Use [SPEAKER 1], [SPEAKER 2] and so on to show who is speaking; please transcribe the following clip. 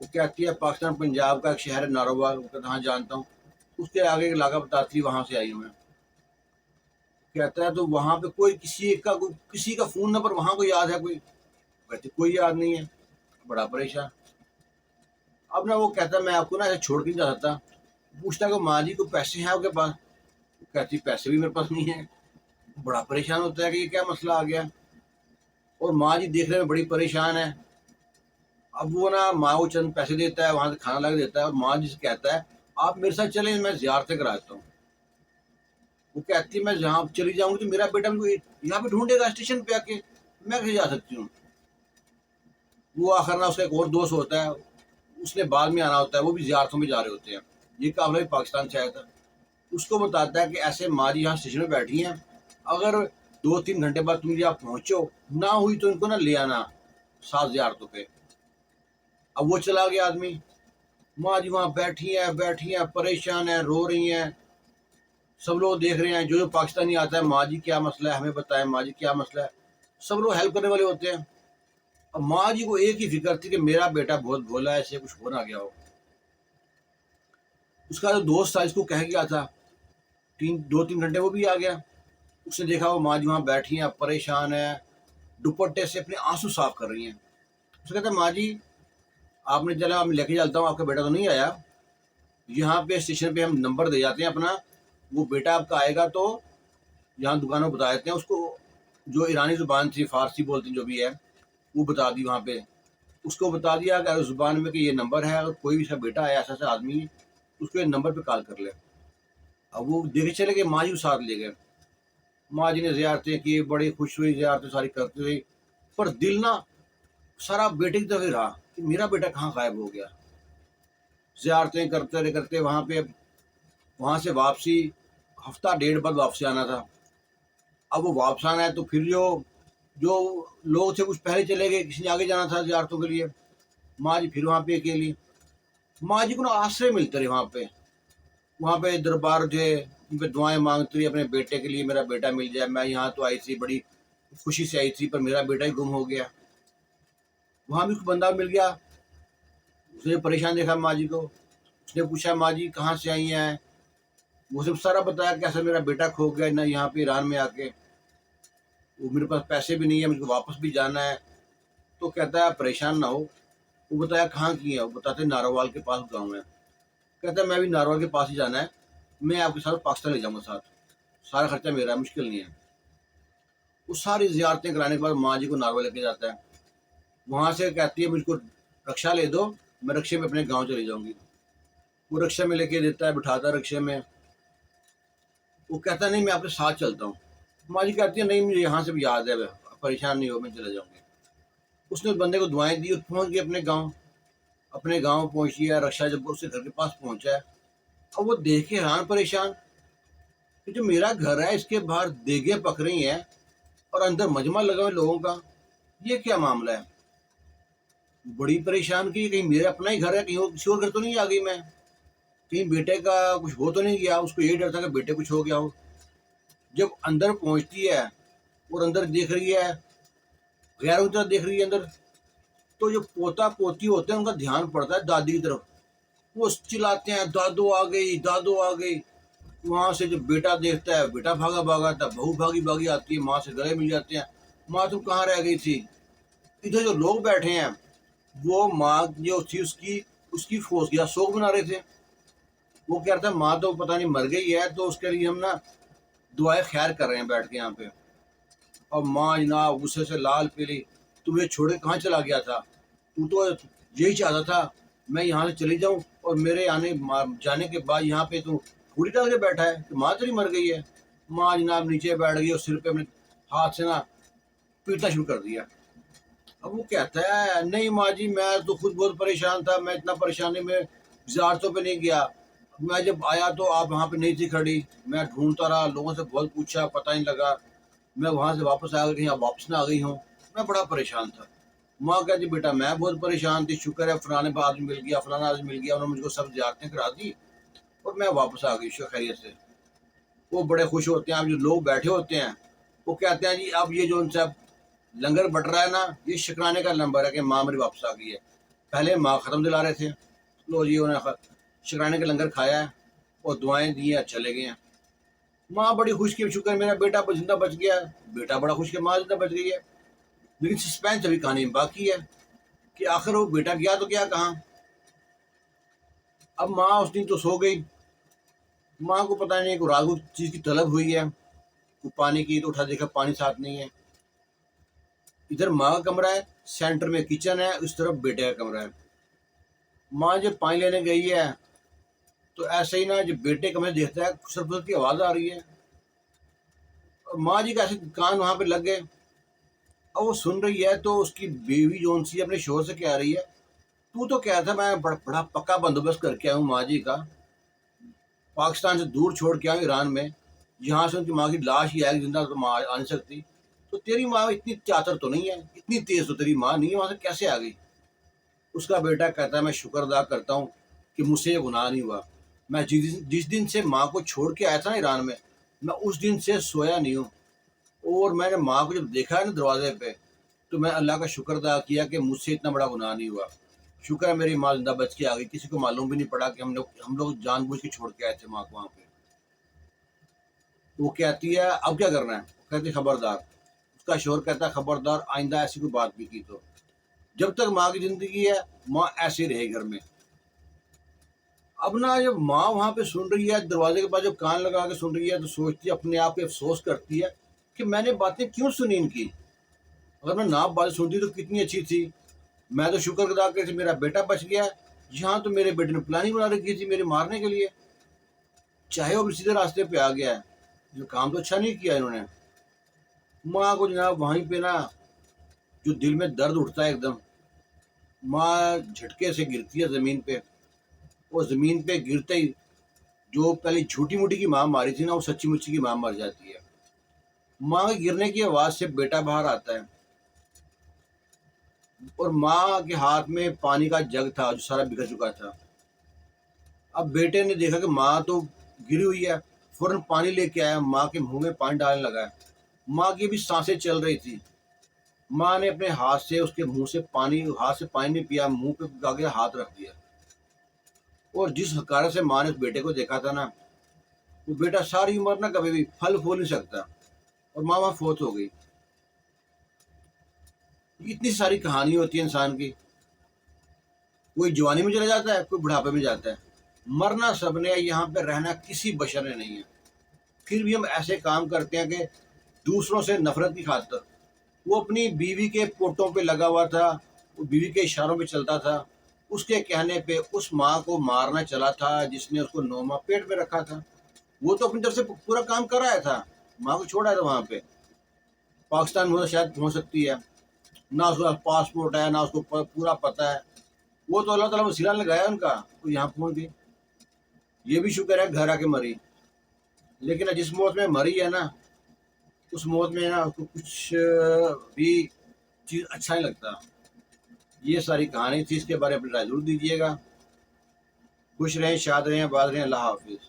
[SPEAKER 1] وہ کہتی ہے پاکستان پنجاب کا ایک شہر ہے ناروال، وہ کہتا ہاں جانتا ہوں، اس کے آگے ایک علاقہ بتاتی وہاں سے آئی ہوں میں۔ کہتا ہے تو وہاں پہ کوئی کسی کا فون نمبر وہاں کو یاد ہے کوئی؟ کہتے کوئی یاد نہیں ہے، بڑا پریشان۔ اب نا وہ کہتا ہے میں آپ کو نا ایسے چھوڑ کے نہیں جا سکتا، پوچھتا کہ ماں جی کو پیسے ہیں آپ کے پاس؟ کہتی پیسے بھی میرے پاس نہیں ہیں۔ بڑا پریشان ہوتا ہے کہ یہ کیا مسئلہ آ گیا، اور ماں جی دیکھنے میں بڑی پریشان ہے۔ اب وہ نا ماں کو چند پیسے دیتا ہے، وہاں سے کھانا لا کے دیتا ہے، اور ماں جی سے کہتا ہے آپ میرے ساتھ چلیں، میں زیارتیں کرا دیتا ہوں۔ وہ کہتی ہے میں جہاں چلی جاؤں گی تو میرا بیٹا مجھے یہاں پہ ڈھونڈے گا اسٹیشن پہ آ کے، میں کیسے جا سکتی ہوں؟ وہ آخر نا اس کا ایک اور دوست ہوتا ہے، اس نے بعد میں آنا ہوتا ہے، وہ بھی زیارتوں میں جا رہے ہوتے ہیں، یہ قافلہ بھی پاکستان سے آیا تھا۔ اس کو بتاتا ہے کہ ایسے ماں جی یہاں اسٹیشن پہ بیٹھی ہیں، اگر 2-3 گھنٹے بعد تم یہاں پہنچو نہ ہوئی تو ان کو نہ لے آنا 7 زیارتوں پہ۔ اب وہ چلا گیا آدمی، ماں جی وہاں بیٹھی ہیں پریشان ہیں، رو رہی ہیں، سب لوگ دیکھ رہے ہیں، جو پاکستانی آتا ہے ماں جی کیا مسئلہ ہے ہمیں بتائیں، ماں جی کیا مسئلہ ہے، سب لوگ ہیلپ کرنے والے ہوتے ہیں۔ اب ماں جی کو ایک ہی فکر تھی کہ میرا بیٹا بہت بھولا ہے، اسے کچھ ہو نہ گیا ہو۔ اس کا جو دوست تھا اس کو کہہ گیا تھا، 2-3 گھنٹے وہ بھی آ گیا، اس نے دیکھا وہ ماں جی وہاں بیٹھی ہیں پریشان ہیں، دوپٹے سے اپنے آنسو صاف کر رہی ہیں۔ اس نے کہتا ماں جی آپ نے چلا میں لے کے چلتا ہوں، آپ کا بیٹا تو نہیں آیا، یہاں پہ اسٹیشن پہ ہم نمبر دے جاتے ہیں اپنا، وہ بیٹا آپ کا آئے گا تو یہاں دکانوں بتا دیتے ہیں، اس کو جو ایرانی زبان تھی فارسی بولتی جو بھی ہے وہ بتا دی، وہاں پہ اس کو بتا دیا کہ اس زبان میں کہ یہ نمبر ہے، اور کوئی بھی اس کا بیٹا ہے ایسا ایسا آدمی اس کو یہ نمبر پہ کال کر لے۔ اب وہ دیکھے چلے گئے، ماں جی کو ساتھ لے گئے، ماں جی نے زیارتیں کی، بڑی خوش ہوئی، زیارتیں ساری کرتے ہوئی، پر دل نا سارا بیٹے کی طرف ہی رہا کہ میرا بیٹا کہاں غائب ہو گیا۔ زیارتیں کرتے وہاں سے واپسی 1.5 ہفتہ بعد واپسی آنا تھا۔ اب وہ واپس آنا ہے تو پھر جو لوگ تھے کچھ پہلے چلے گئے، کسی نے آگے جانا تھا زیارتوں کے لیے، ماں جی پھر وہاں پہ اکیلی۔ ماں جی کو نا آسرے ملتے رہے وہاں پہ دربار جو ہے ان پہ دعائیں مانگتی رہی اپنے بیٹے کے لیے، میرا بیٹا مل جائے، میں یہاں تو آئی تھی بڑی خوشی سے آئی تھی پر میرا بیٹا ہی گم ہو گیا۔ وہاں بھی کوئی بندہ مل گیا، اس نے پریشان دیکھا ماں جی کو، اس نے پوچھا ماں جی کہاں سے آئی ہیں، وہ سب سارا بتایا کہ ایسا میرا بیٹا کھو گیا نہ یہاں پہ ایران میں آ کے، وہ میرے پاس پیسے بھی نہیں ہے، مجھ کو واپس بھی جانا ہے۔ تو کہتا ہے پریشان نہ ہو، وہ بتایا کہاں کی ہے، وہ بتاتے ناروال کے پاس گاؤں ہے۔ کہتا ہے میں بھی ناروال کے پاس ہی جانا ہے، میں آپ کے ساتھ پاکستان لے جاؤں گا ساتھ، سارا خرچہ میرا ہے، مشکل نہیں ہے۔ وہ ساری زیارتیں کرانے کے بعد ماں جی کو ناروال لے کے جاتا ہے، وہاں سے کہتی ہے مجھ کو رکشہ لے دو، میں رکشے میں اپنے گاؤں چلی جاؤں گی۔ وہ رکشے میں لے کے دیتا ہے، بٹھاتا ہے رکشے میں، وہ کہتا ہے نہیں میں آپ کے ساتھ چلتا ہوں۔ ماں جی کہتی ہے نہیں مجھے یہاں سے بھی یاد ہے، پریشان نہیں ہو میں چلے جاؤں گی۔ اس نے بندے کو دعائیں دی اور پہنچ گیا اپنے گاؤں پہنچ گیا، رکشہ جب اس کے گھر کے پاس پہنچا ہے، اب وہ دیکھ کے حیران پریشان کہ جو میرا گھر ہے اس کے باہر دیگیں پک رہی ہیں اور اندر مجمع لگا ہوئے لوگوں کا، یہ کیا معاملہ ہے؟ بڑی پریشان کی کہیں میرا اپنا ہی گھر ہے، کہیں کسی اور گھر تو نہیں آ گئی میں، کہیں بیٹے کا کچھ ہو تو نہیں گیا، اس کو یہی ڈر تھا کہ بیٹے کچھ ہو گیا ہو۔ جب اندر پہنچتی ہے اور اندر دیکھ رہی ہے، غیروں کی طرف دیکھ رہی ہے اندر، تو جو پوتا پوتی ہوتے ہیں ان کا دھیان پڑتا ہے دادی کی طرف، وہ چلاتے ہیں دادو آ گئی دادو آ گئی۔ وہاں سے جو بیٹا دیکھتا ہے، بیٹا بھاگا بھاگا آتا ہے، بہو بھاگی بھاگی آتی ہے، ماں سے گلے مل جاتے ہیں، ماں تم کہاں رہ گئی تھی؟ ادھر جو لوگ بیٹھے ہیں وہ ماں جو تھی اس کی فوج یا سوگ بنا رہے تھے، وہ کہہ رہا تھا ماں تو پتہ نہیں مر گئی ہے، تو اس کے لیے ہم نا دعائیں خیر کر رہے ہیں بیٹھ کے یہاں پہ۔ اور ماں جناب غصے سے لال پیلی، تمہیں چھوڑ کے کہاں چلا گیا تھا؟ تو یہی چاہتا تھا میں یہاں سے چلی جاؤں، اور میرے جانے کے بعد یہاں پہ تو پھوڑی ڈال کے بیٹھا ہے کہ ماں تیری مر گئی ہے۔ ماں جناب نیچے بیٹھ گئی اور سر پہ اپنے ہاتھ سے نا پیٹنا شروع کر دیا۔ اب وہ کہتا ہے نہیں ماں جی میں تو خود بہت پریشان تھا، میں اتنا پریشانی میں زیارتوں پہ نہیں گیا، میں جب آیا تو آپ وہاں پہ نہیں تھی کھڑی، میں ڈھونڈتا رہا، لوگوں سے بہت پوچھا پتہ نہیں لگا، میں وہاں سے واپس آ گئی، آپ واپس نہ آ گئی ہوں، میں بڑا پریشان تھا۔ ماں کہتی بیٹا میں بہت پریشان تھی، شکر ہے فلانے آدمی مل گیا، فلانا آدمی مل گیا، انہوں نے مجھ کو سب زیارتیں کرا دی اور میں واپس آ گئی خیریت سے۔ وہ بڑے خوش ہوتے ہیں، اب جو لوگ بیٹھے ہوتے ہیں وہ کہتے ہیں جی اب یہ جو ان سے لنگر بٹ رہا ہے نا، یہ شکرانے کا نمبر ہے کہ ماں میری واپس آ گئی ہے۔ پہلے ماں ختم دلا رہے تھے، لو جی انہوں نے شکرانے کا لنگر کھایا ہے اور دعائیں دی ہیں، چلے گئے ہیں۔ ماں بڑی خوش کی، شکر میرا بیٹا زندہ بچ گیا ہے، بیٹا بڑا خوش کہ ماں زندہ بچ گئی ہے۔ لیکن سسپینس ابھی کہانی میں باقی ہے کہ آخر وہ بیٹا گیا تو کیا کہاں۔ اب ماں اس دن تو سو گئی، ماں کو پتہ نہیں کہ رات کو چیز کی طلب ہوئی ہے، کوئی پانی کی، تو اٹھا دیکھا پانی ساتھ نہیں ہے۔ ادھر ماں کا کمرہ ہے، سینٹر میں کچن ہے، اس طرف بیٹے کا کمرہ ہے۔ ماں جب پانی لینے گئی ہے تو ایسے ہی نا جب بیٹے کمرے دیکھتا ہے سرپت کی آواز آ رہی ہے، اور ماں جی کا ایسے کان وہاں پہ لگ گئے، اور وہ سن رہی ہے تو اس کی بیوی جون سی اپنے شوہر سے کہہ رہی ہے، تو کہہ تھا میں بڑا پکا بندوبست کر کے آیا ہوں ماں جی کا، پاکستان سے دور چھوڑ کے آؤں ایران میں، جہاں سے ان کی ماں کی لاش ہی آئے زندہ تو ماں آ نہیں سکتی، تو تیری ماں اتنی چاتر تو نہیں ہے، اتنی تیز تو تیری ماں نہیں ہے، وہاں سے کیسے آ گئی؟ اس کا بیٹا کہتا ہے میں شکر ادا کرتا ہوں کہ مجھ سے یہ گناہ نہیں ہوا، میں جس دن سے ماں کو چھوڑ کے آیا تھا نا ایران میں اس دن سے سویا نہیں ہوں، اور میں نے ماں کو جب دیکھا ہے نا دروازے پہ تو میں اللہ کا شکر ادا کیا کہ مجھ سے اتنا بڑا گناہ نہیں ہوا، شکر ہے میری ماں زندہ بچ کے آ گئی، کسی کو معلوم بھی نہیں پڑا کہ ہم لوگ جان بوجھ کے چھوڑ کے آئے تھے ماں کو وہاں پہ۔ وہ کہتی ہے اب کیا کرنا ہے؟ کہتی خبردار، اس کا شوہر کہتا ہے خبردار آئندہ ایسی کوئی بات بھی کی تو، جب تک ماں کی زندگی ہے ماں ایسے رہے گھر میں۔ اب نا جب ماں وہاں پہ سن رہی ہے دروازے کے پاس جب کان لگا کے سن رہی ہے تو سوچتی ہے اپنے آپ پہ افسوس کرتی ہے کہ میں نے باتیں کیوں سنی ان کی، اگر میں نہ بات سنتی تو کتنی اچھی تھی، میں تو شکر ادا کرتی میرا بیٹا بچ گیا، یہاں تو میرے بیٹے نے پلاننگ بنا رکھی تھی میرے مارنے کے لیے، چاہے وہ بھی سیدھے راستے پہ آ گیا ہے، جو کام تو اچھا نہیں کیا انہوں نے۔ ماں کو جناب وہیں پہ نا جو دل میں درد اٹھتا ہے ایک دم، ماں جھٹکے سے گرتی ہے زمین پہ، وہ زمین پہ گرتے ہی جو پہلے جھوٹی موٹی کی ماں ماری تھی نا وہ سچی مچی کی ماں مر جاتی ہے۔ ماں کے گرنے کی آواز سے بیٹا باہر آتا ہے، اور ماں کے ہاتھ میں پانی کا جگ تھا جو سارا بگڑ چکا تھا۔ اب بیٹے نے دیکھا کہ ماں تو گری ہوئی ہے، فوراً پانی لے کے آیا، ماں کے منہ میں پانی ڈالنے لگا ہے، ماں کی بھی سانسیں چل رہی تھی، ماں نے اپنے ہاتھ سے اس کے منہ سے پانی نہیں پیا، منہ پہ آگے ہاتھ رکھ دیا، اور جس حقارت سے ماں نے اس بیٹے کو دیکھا تھا نا، وہ بیٹا ساری عمر نہ کبھی بھی پھل پھول نہیں سکتا، اور ماں وہاں فوت ہو گئی۔ اتنی ساری کہانی ہوتی ہے انسان کی، کوئی جوانی میں چلا جاتا ہے، کوئی بڑھاپے میں جاتا ہے، مرنا سب نے، یہاں پہ رہنا کسی بشر نے نہیں ہے، پھر بھی ہم ایسے کام کرتے ہیں کہ دوسروں سے نفرت کی خاطر۔ وہ اپنی بیوی کے پوٹوں پہ لگا ہوا تھا، وہ بیوی کے اشاروں پہ چلتا تھا، اس کے کہنے پہ اس ماں کو مارنا چلا تھا جس نے اس کو 9 ماہ پیٹ میں رکھا تھا، وہ تو اپنی طرف سے پورا کام کر رہا تھا، ماں کو چھوڑا تھا وہاں پہ، پاکستان میں شاید ہو سکتی ہے، نہ اس کا پاسپورٹ ہے نہ اس کو پورا پتہ ہے، وہ تو اللہ تعالیٰ وسیلہ لگایا ان کا، وہ یہاں پہنچ گئی، یہ بھی شکر ہے گھر آ کے مری، لیکن جس موت میں مری ہے نا اس موت میں نا اس کو کچھ بھی چیز اچھا نہیں لگتا۔ یہ ساری کہانی تھی، اس کے بارے میں اپنی رائے ضرور دیجیے گا۔ خوش رہیں، شاد رہیں، آباد رہیں، اللہ حافظ۔